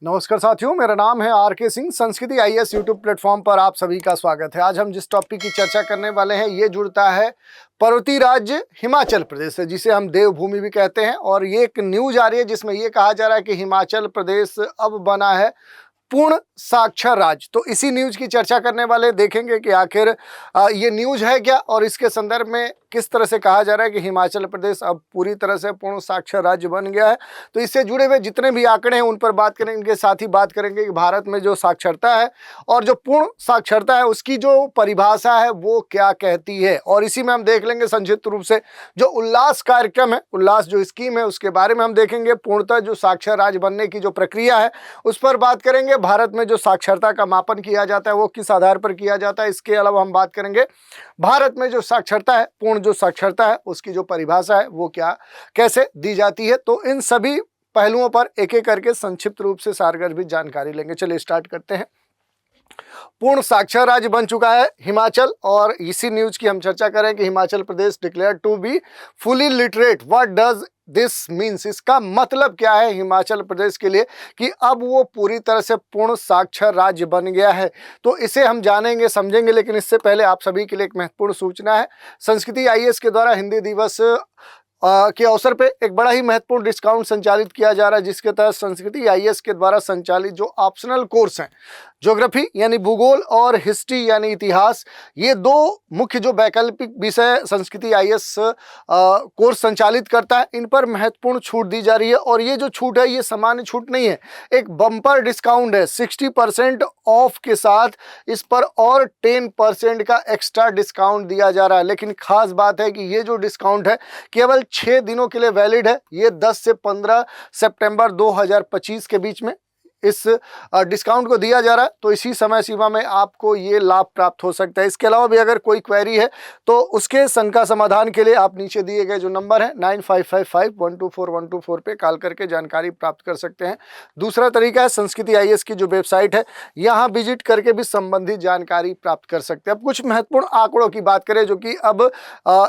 नमस्कार साथियों, मेरा नाम है आर.के. सिंह। संस्कृति आईएएस यूट्यूब प्लेटफॉर्म पर आप सभी का स्वागत है। आज हम जिस टॉपिक की चर्चा करने वाले हैं ये जुड़ता है पर्वतीय राज्य हिमाचल प्रदेश से, जिसे हम देवभूमि भी कहते हैं। और ये एक न्यूज आ रही है जिसमें ये कहा जा रहा है कि हिमाचल प्रदेश अब बना है पूर्ण साक्षर राज्य। तो इसी न्यूज की चर्चा करने वाले देखेंगे कि आखिर ये न्यूज है क्या और इसके संदर्भ में किस तरह से कहा जा रहा है कि हिमाचल प्रदेश अब पूरी तरह से पूर्ण साक्षर राज्य बन गया है। तो इससे जुड़े हुए जितने भी आंकड़े हैं उन पर बात करेंगे। इनके साथ ही बात करेंगे कि भारत में जो साक्षरता है और जो पूर्ण साक्षरता है उसकी जो परिभाषा है वो क्या कहती है। और इसी में हम देख लेंगे संक्षिप्त रूप से जो उल्लास कार्यक्रम है, उल्लास जो स्कीम है उसके बारे में हम देखेंगे। पूर्णतः जो साक्षर राज्य बनने की जो प्रक्रिया है उस पर बात करेंगे। भारत में जो साक्षरता का मापन किया जाता है वो किस आधार पर किया जाता है। इसके अलावा हम बात करेंगे भारत में जो साक्षरता है, पूर्ण जो साक्षरता है उसकी जो परिभाषा है वो क्या कैसे दी जाती है। तो इन सभी पहलुओं पर एक एक करके संक्षिप्त रूप से सारगर्भित जानकारी लेंगे। चलिए स्टार्ट करते हैं। पूर्ण साक्षर राज्य बन चुका है हिमाचल, और इसी न्यूज की हम चर्चा करें कि Himachal Pradesh declare to be fully literate. What does this means, इसका मतलब क्या है हिमाचल प्रदेश के लिए कि अब वो पूरी तरह से पूर्ण साक्षर राज्य बन गया है। तो इसे हम जानेंगे समझेंगे, लेकिन इससे पहले आप सभी के लिए एक महत्वपूर्ण सूचना है। संस्कृति आईएएस के द्वारा हिंदी दिवस के अवसर पे एक बड़ा ही महत्वपूर्ण डिस्काउंट संचालित किया जा रहा है, जिसके तहत संस्कृति आईएएस के द्वारा संचालित जो ऑप्शनल कोर्स हैं, ज्योग्राफी यानी भूगोल और हिस्ट्री यानी इतिहास, ये दो मुख्य जो वैकल्पिक विषय संस्कृति आईएएस कोर्स संचालित करता है, इन पर महत्वपूर्ण छूट दी जा रही है। और ये जो छूट है ये सामान्य छूट नहीं है, एक बम्पर डिस्काउंट है। 60% ऑफ के साथ इस पर और 10% का एक्स्ट्रा डिस्काउंट दिया जा रहा है। लेकिन खास बात है कि ये जो डिस्काउंट है केवल 6 दिनों के लिए वैलिड है। ये 10 से 15 सितंबर 2025 के बीच में इस डिस्काउंट को दिया जा रहा है। तो इसी समय सीमा में आपको ये लाभ प्राप्त हो सकता है। इसके अलावा भी अगर कोई क्वेरी है तो उसके शंका समाधान के लिए आप नीचे दिए गए जो नंबर है 9555124124 पे कॉल करके जानकारी प्राप्त कर सकते हैं। दूसरा तरीका है संस्कृति आईएएस की जो वेबसाइट है, यहाँ विजिट करके भी संबंधित जानकारी प्राप्त कर सकते हैं। अब कुछ महत्वपूर्ण आंकड़ों की बात करें जो कि अब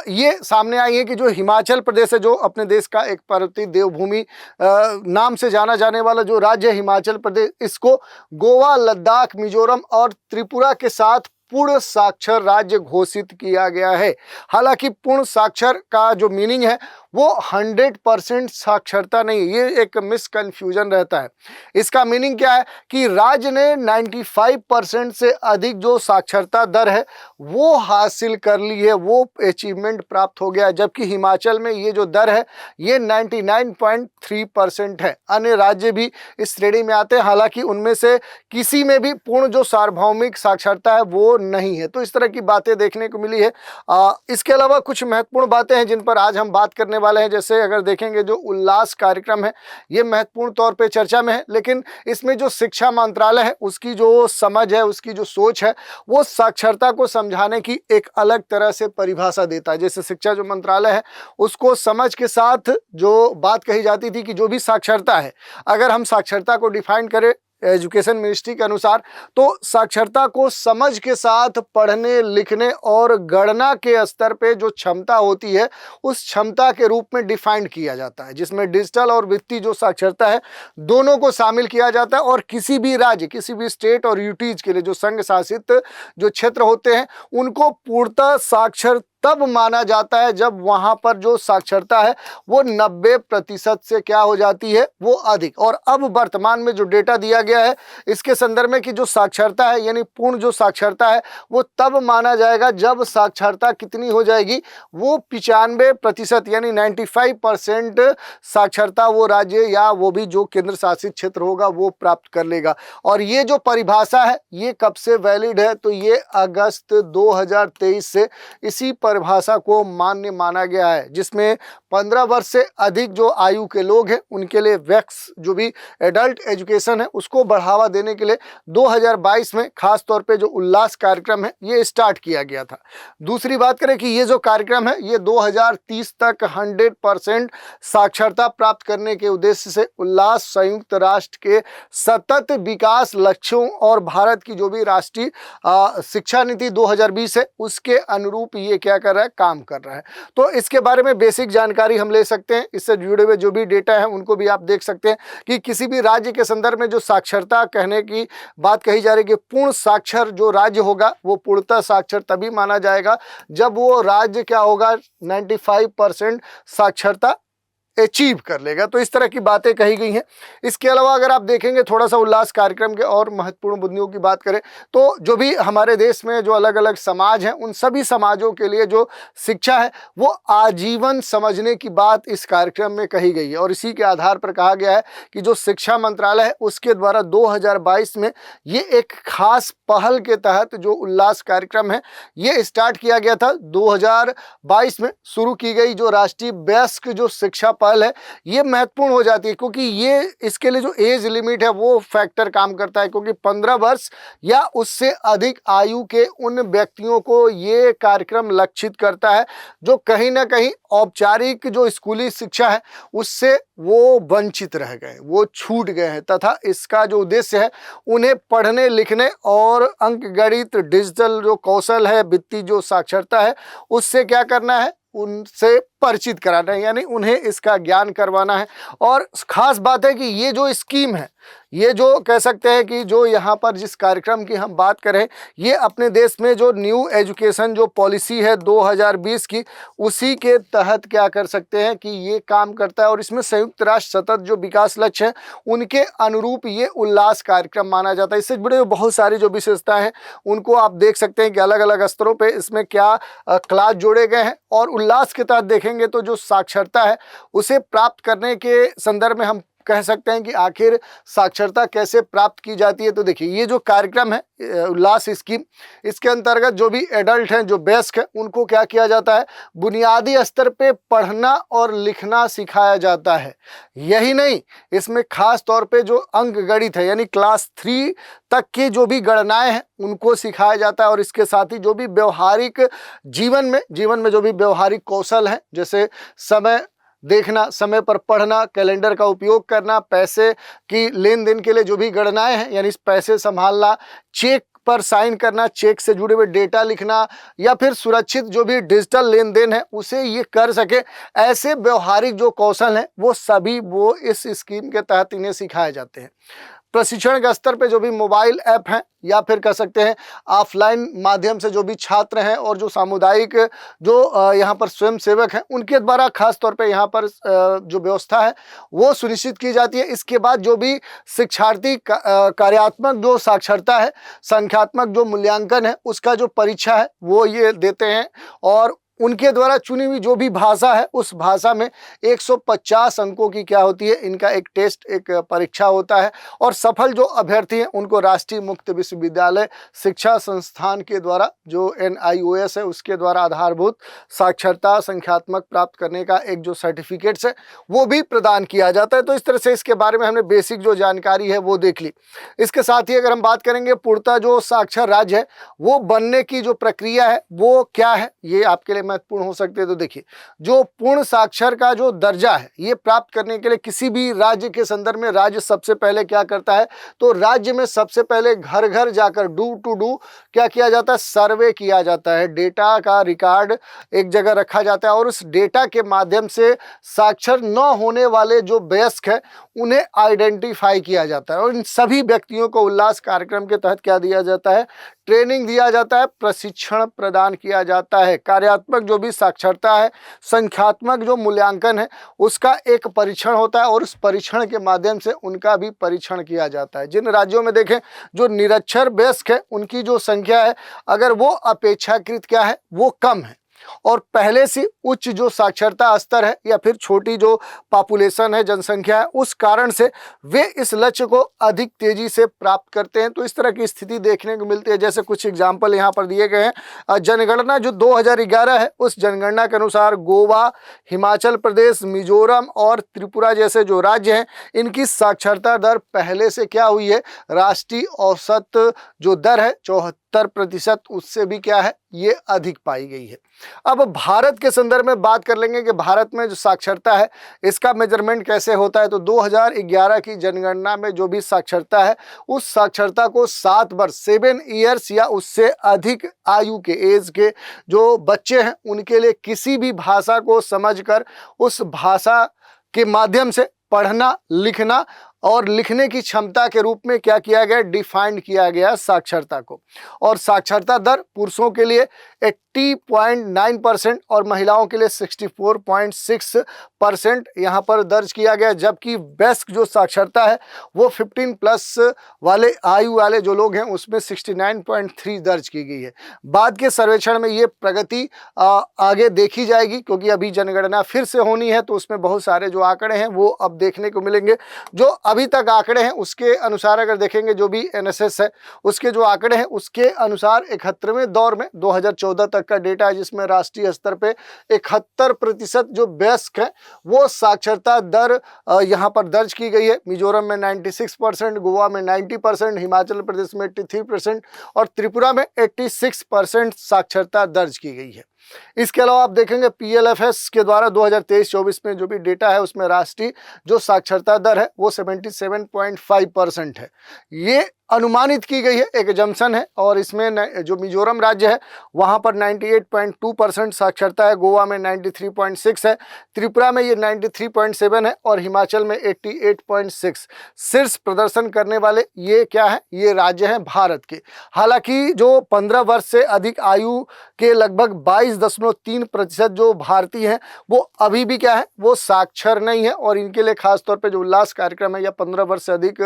ये सामने आई है कि जो हिमाचल प्रदेश है, जो अपने देश का एक पर्वतीय देवभूमि नाम से जाना जाने वाला जो राज्य है हिमाचल प्रदेश, इसको गोवा, लद्दाख, मिजोरम और त्रिपुरा के साथ पूर्ण साक्षर राज्य घोषित किया गया है। हालांकि पूर्ण साक्षर का जो मीनिंग है वो 100% साक्षरता नहीं, ये एक मिसकंफ्यूजन रहता है। इसका मीनिंग क्या है कि राज्य ने 95% से अधिक जो साक्षरता दर है वो हासिल कर ली है, वो अचीवमेंट प्राप्त हो गया है। जबकि हिमाचल में ये जो दर है ये 99.3% है। अन्य राज्य भी इस श्रेणी में आते हैं, हालांकि उनमें से किसी में भी पूर्ण जो सार्वभौमिक साक्षरता है वो नहीं है। तो इस तरह की बातें देखने को मिली है। इसके अलावा कुछ महत्वपूर्ण बातें हैं जिन पर आज हम बात करने वाले हैं। जैसे अगर देखेंगे जो उल्लास कार्यक्रम है ये महत्वपूर्ण तौर पे चर्चा में है, लेकिन इसमें जो शिक्षा मंत्रालय है उसकी जो समझ है, उसकी जो सोच है, वो साक्षरता को समझाने की एक अलग तरह से परिभाषा देता है। जैसे शिक्षा जो मंत्रालय है उसको समझ के साथ जो बात कही जाती थी कि जो भी साक्षरता है, अगर हम साक्षरता को डिफाइन करें एजुकेशन मिनिस्ट्री के अनुसार, तो साक्षरता को समझ के साथ पढ़ने लिखने और गणना के स्तर पे जो क्षमता होती है उस क्षमता के रूप में डिफाइन किया जाता है, जिसमें डिजिटल और वित्तीय जो साक्षरता है दोनों को शामिल किया जाता है। और किसी भी राज्य, किसी भी स्टेट और यूटीज के लिए जो संघ शासित जो क्षेत्र होते हैं उनको पूर्णतः साक्षर तब माना जाता है जब वहां पर जो साक्षरता है वो 90% से क्या हो जाती है, वो अधिक। और अब वर्तमान में जो डेटा दिया गया है इसके संदर्भ में कि जो साक्षरता है यानी पूर्ण जो साक्षरता है वो तब माना जाएगा जब साक्षरता कितनी हो जाएगी, वो 95% यानी 95% साक्षरता वो राज्य या वो भी जो केंद्र शासित क्षेत्र होगा वो प्राप्त कर लेगा। और ये जो परिभाषा है ये कब से वैलिड है, तो ये अगस्त 2023 से इसी परिभाषा को मान्य माना गया है, जिसमें 15 वर्ष से अधिक जो आयु के लोग हैं उनके लिए वैक्स जो भी एडल्ट एजुकेशन है उसको बढ़ावा देने के लिए 2022 में खास तौर पे जो उल्लास कार्यक्रम है ये स्टार्ट किया गया था। दूसरी बात करें कि ये जो कार्यक्रम है ये 2030 तक 100% साक्षरता प्राप्त करने के उद्देश्य से उल्लास संयुक्त राष्ट्र के सतत विकास लक्ष्यों और भारत की जो भी राष्ट्रीय शिक्षा नीति 2020 है उसके अनुरूप ये क्या कर रहा है, काम कर रहा है। तो इसके बारे में बेसिक जानकारी जानकारी हम ले सकते हैं। इससे जुड़े हुए जो भी डेटा है उनको भी आप देख सकते हैं कि किसी भी राज्य के संदर्भ में जो साक्षरता कहने की बात कही जा रही है कि पूर्ण साक्षर जो राज्य होगा वो पूर्णतः साक्षर तभी माना जाएगा जब वो राज्य क्या होगा 95% साक्षरता अचीव कर लेगा। तो इस तरह की बातें कही गई हैं। इसके अलावा अगर आप देखेंगे थोड़ा सा उल्लास कार्यक्रम के और महत्वपूर्ण मुद्दों की बात करें तो जो भी हमारे देश में जो अलग अलग समाज हैं उन सभी समाजों के लिए जो शिक्षा है वो आजीवन समझने की बात इस कार्यक्रम में कही गई है। और इसी के आधार पर कहा गया है कि जो शिक्षा मंत्रालय है उसके द्वारा 2022 में ये एक खास पहल के तहत जो उल्लास कार्यक्रम है ये स्टार्ट किया गया था। 2022 में शुरू की गई जो राष्ट्रीय वयस्क जो शिक्षा पहल है ये महत्वपूर्ण हो जाती है क्योंकि ये इसके लिए जो एज लिमिट है वो फैक्टर काम करता है क्योंकि 15 वर्ष या उससे अधिक आयु के उन व्यक्तियों को ये कार्यक्रम लक्षित करता है जो कहीं ना कहीं औपचारिक जो स्कूली शिक्षा है उससे वो वंचित रह गए, वो छूट गए हैं तथा इसका जो उद्देश्य है उन्हें पढ़ने लिखने और अंकगणित डिजिटल जो कौशल है वित्तीय जो साक्षरता है उससे क्या करना है उनसे परिचित कराना है, यानी उन्हें इसका ज्ञान करवाना है। और खास बात है कि ये जो स्कीम है ये जो कह सकते हैं कि जो यहाँ पर जिस कार्यक्रम की हम बात करें ये अपने देश में जो न्यू एजुकेशन जो पॉलिसी है 2020 की उसी के तहत क्या कर सकते हैं कि ये काम करता है। और इसमें संयुक्त राष्ट्र सतत जो विकास लक्ष्य हैं उनके अनुरूप ये उल्लास कार्यक्रम माना जाता है। इससे जुड़े बहुत सारी जो विशेषताएं हैं उनको आप देख सकते हैं कि अलग अलग स्तरों पर इसमें क्या क्लास जोड़े गए हैं। और उल्लास के तहत देखेंगे तो जो साक्षरता है उसे प्राप्त करने के संदर्भ में हम कह सकते हैं कि आखिर साक्षरता कैसे प्राप्त की जाती है। तो देखिए ये जो कार्यक्रम है उल्लास स्कीम इसके अंतर्गत जो भी एडल्ट हैं जो वयस्क हैं उनको क्या किया जाता है बुनियादी स्तर पे पढ़ना और लिखना सिखाया जाता है। यही नहीं इसमें खास तौर पे जो अंक गणित है यानी क्लास 3 तक की जो भी गणनाएं हैं उनको सिखाया जाता है। और इसके साथ ही जो भी व्यवहारिक जीवन में जो भी व्यवहारिक कौशल हैं जैसे समय देखना, समय पर पढ़ना, कैलेंडर का उपयोग करना, पैसे की लेन देन के लिए जो भी गणनाएं हैं यानी पैसे संभालना, चेक पर साइन करना, चेक से जुड़े हुए डेटा लिखना या फिर सुरक्षित जो भी डिजिटल लेन देन है उसे ये कर सके, ऐसे व्यवहारिक जो कौशल हैं वो सभी वो इस स्कीम के तहत इन्हें सिखाए जाते हैं। प्रशिक्षण के स्तर पे जो भी मोबाइल ऐप हैं या फिर कह सकते हैं ऑफलाइन माध्यम से जो भी छात्र हैं और जो सामुदायिक जो यहाँ पर स्वयं सेवक हैं उनके द्वारा खास तौर पे यहाँ पर जो व्यवस्था है वो सुनिश्चित की जाती है। इसके बाद जो भी शिक्षार्थी कार्यात्मक जो साक्षरता है, संख्यात्मक जो मूल्यांकन है उसका जो परीक्षा है वो ये देते हैं और उनके द्वारा चुनी हुई जो भी भाषा है उस भाषा में 150 अंकों की क्या होती है इनका एक टेस्ट एक परीक्षा होता है। और सफल जो अभ्यर्थी हैं उनको राष्ट्रीय मुक्त विश्वविद्यालय शिक्षा संस्थान के द्वारा जो NIOS है उसके द्वारा आधारभूत साक्षरता संख्यात्मक प्राप्त करने का एक जो सर्टिफिकेट्स है वो भी प्रदान किया जाता है। तो इस तरह से इसके बारे में हमने बेसिक जो जानकारी है वो देख ली। इसके साथ ही अगर हम बात करेंगे पूर्णतः जो साक्षर राज्य है वो बनने की जो प्रक्रिया है वो क्या है ये आपके लिए महत्वपूर्ण हो सकते हैं। तो देखिए जो पूर्ण साक्षर का जो दर्जा है ये प्राप्त करने के लिए किसी भी राज्य के संदर्भ में राज्य सबसे पहले क्या करता है तो राज्य में सबसे पहले घर घर जाकर डू टू डू क्या किया जाता है सर्वे किया जाता है, डेटा का रिकॉर्ड एक जगह रखा जाता है और उस डेटा के माध्यम से साक्षर न होने वाले जो वयस्क है उन्हें आइडेंटिफाई किया जाता है। और इन सभी व्यक्तियों को उल्लास कार्यक्रम के तहत क्या दिया जाता है ट्रेनिंग दिया जाता है, प्रशिक्षण प्रदान किया जाता है। कार्यात्मक जो भी साक्षरता है, संख्यात्मक जो मूल्यांकन है उसका एक परीक्षण होता है और उस परीक्षण के माध्यम से उनका भी परीक्षण किया जाता है। जिन राज्यों में देखें जो निरक्षर वयस्क है उनकी जो संख्या है अगर वो अपेक्षाकृत क्या है वो कम है और पहले से उच्च जो साक्षरता स्तर है या फिर छोटी जो पॉपुलेशन है जनसंख्या है उस कारण से वे इस लक्ष्य को अधिक तेजी से प्राप्त करते हैं। तो इस तरह की स्थिति देखने को मिलती है। जैसे कुछ एग्जाम्पल यहाँ पर दिए गए हैं। जनगणना जो 2011 है उस जनगणना के अनुसार गोवा, हिमाचल प्रदेश, मिजोरम और त्रिपुरा जैसे जो राज्य हैं इनकी साक्षरता दर पहले से क्या हुई है राष्ट्रीय औसत जो दर है 70% उससे भी क्या है, ये अधिक पाई गई है। अब भारत के संदर्भ में बात कर लेंगे कि भारत में जो साक्षरता है इसका मेजरमेंट कैसे होता है। तो 2011 की जनगणना में जो भी साक्षरता है, उस साक्षरता को 7 वर्ष 7 ईयर्स या उससे अधिक आयु के एज के जो बच्चे हैं उनके लिए किसी भी भाषा को समझकर उस भाषा के माध्यम से पढ़ना, लिखना और लिखने की क्षमता के रूप में क्या किया गया, डिफाइंड किया गया साक्षरता को। और साक्षरता दर पुरुषों के लिए 80.9% और महिलाओं के लिए 64.6% यहाँ पर दर्ज किया गया, जबकि वयस्क जो साक्षरता है वो 15+ वाले आयु वाले जो लोग हैं उसमें 69.3 दर्ज की गई है। बाद के सर्वेक्षण में ये प्रगति आगे देखी जाएगी, क्योंकि अभी जनगणना फिर से होनी है, तो उसमें बहुत सारे जो आंकड़े हैं वो अब देखने को मिलेंगे। जो अभी तक आंकड़े हैं उसके अनुसार अगर देखेंगे, जो भी एनएसएस है उसके जो आंकड़े हैं उसके अनुसार 71वें दौर में 2014 तक का डेटा है, जिसमें राष्ट्रीय स्तर पे 71% जो वयस्क है वो साक्षरता दर यहाँ पर दर्ज की गई है। मिजोरम में 96%, गोवा में 90%, हिमाचल प्रदेश में 83% और त्रिपुरा में 86% साक्षरता दर्ज की गई है। इसके अलावा आप देखेंगे पीएलएफएस के द्वारा 2023-24 में जो भी डेटा है उसमें राष्ट्रीय जो साक्षरता दर है वो 77.5% है। ये अनुमानित की गई है, एक जम्पशन है, और इसमें जो मिजोरम राज्य है वहाँ पर 98.2% साक्षरता है, गोवा में 93.6 है, त्रिपुरा में ये 93.7 है और हिमाचल में 88.6। शीर्ष प्रदर्शन करने वाले ये क्या है, ये राज्य हैं भारत के। हालांकि जो 15 वर्ष से अधिक आयु के लगभग 22.3% जो भारतीय हैं वो अभी भी क्या है, वो साक्षर नहीं है, और इनके लिए खासतौर पर जो उल्लास कार्यक्रम है या 15 वर्ष से अधिक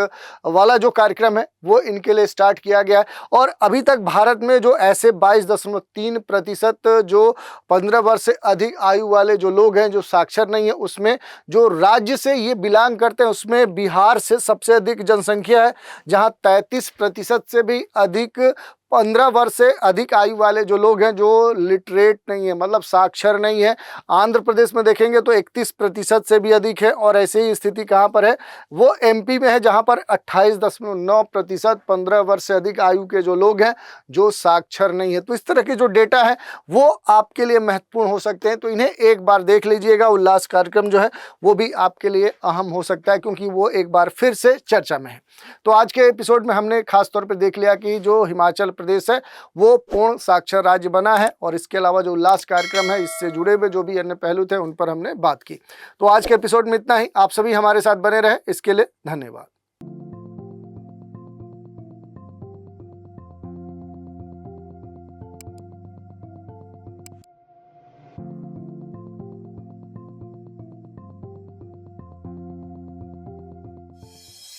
वाला जो कार्यक्रम है वो इनके लिए स्टार्ट किया गया है। और अभी तक भारत में जो ऐसे 22.3% जो 15 वर्ष से अधिक आयु वाले जो लोग हैं जो साक्षर नहीं है, उसमें जो राज्य से ये बिलोंग करते हैं उसमें बिहार से सबसे अधिक जनसंख्या है, जहां 33% से भी अधिक 15 वर्ष से अधिक आयु वाले जो लोग हैं जो लिटरेट नहीं है, मतलब साक्षर नहीं है। आंध्र प्रदेश में देखेंगे तो 31% से भी अधिक है, और ऐसे ही स्थिति कहाँ पर है, वो एमपी में है, जहाँ पर 28.9% 15 वर्ष से अधिक आयु के जो लोग हैं जो साक्षर नहीं है। तो इस तरह के जो डेटा है वो आपके लिए महत्वपूर्ण हो सकते हैं, तो इन्हें एक बार देख लीजिएगा। उल्लास कार्यक्रम जो है वो भी आपके लिए अहम हो सकता है, क्योंकि वो एक बार फिर से चर्चा में है। तो आज के एपिसोड में हमने खासतौर पर देख लिया कि जो हिमाचल प्रदेश है वो पूर्ण साक्षर राज्य बना है, और इसके अलावा जो उल्लास कार्यक्रम है इससे जुड़े हुए जो भी अन्य पहलू थे उन पर हमने बात की। तो आज के एपिसोड में इतना ही। आप सभी हमारे साथ बने रहे, इसके लिए धन्यवाद।